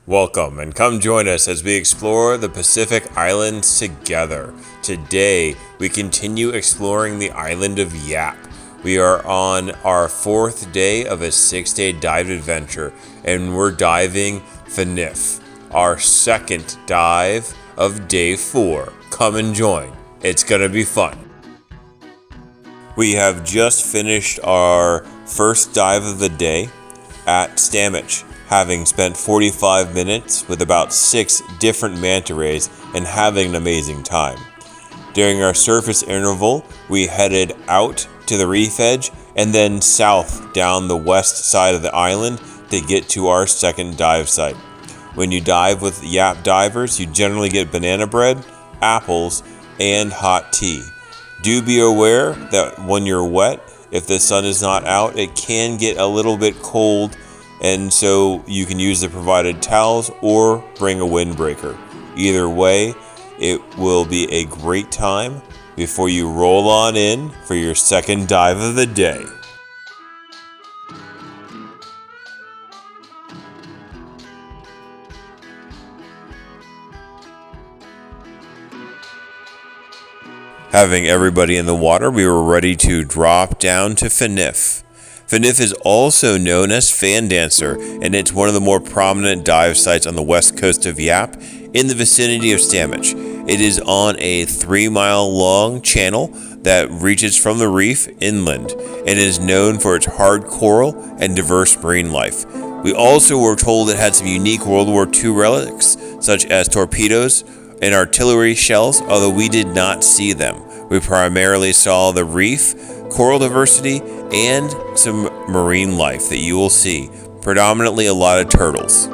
Welcome and come join us as we explore the Pacific Islands together. Today, we continue exploring the island of Yap. We are on our fourth day of a 6-day dive adventure, and we're diving Fenif, our second dive of day 4. Come and join. It's gonna be fun. We have just finished our first dive of the day at Stamich, having spent 45 minutes with about 6 different manta rays and having an amazing time. During our surface interval, we headed out to the reef edge and then south down the west side of the island to get to our second dive site. When you dive with Yap divers, you generally get banana bread, apples, and hot tea. Do be aware that when you're wet, if the sun is not out, it can get a little bit cold, and so you can use the provided towels or bring a windbreaker. Either way, it will be a great time before you roll on in for your second dive of the day. Having everybody in the water, we were ready to drop down to Fenif. Fenif is also known as Fan Dancer, and it's one of the more prominent dive sites on the west coast of Yap in the vicinity of Stamich. It is on a 3-mile-long channel that reaches from the reef inland and is known for its hard coral and diverse marine life. We also were told it had some unique World War II relics, such as torpedoes and artillery shells, although we did not see them. We primarily saw the reef, coral diversity, and some marine life that you will see, predominantly a lot of turtles.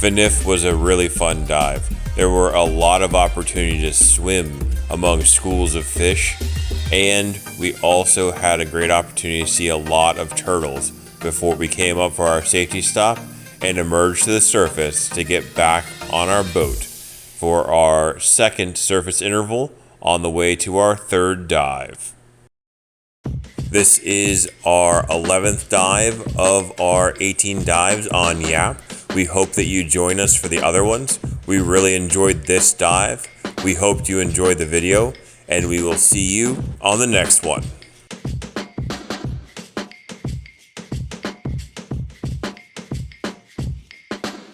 Fanif was a really fun dive. There were a lot of opportunity to swim among schools of fish, and we also had a great opportunity to see a lot of turtles before we came up for our safety stop and emerge to the surface to get back on our boat for our second surface interval on the way to our third dive. This is our 11th dive of our 18 dives on Yap. We hope that you join us for the other ones. We really enjoyed this dive. We hope you enjoyed the video, and we will see you on the next one.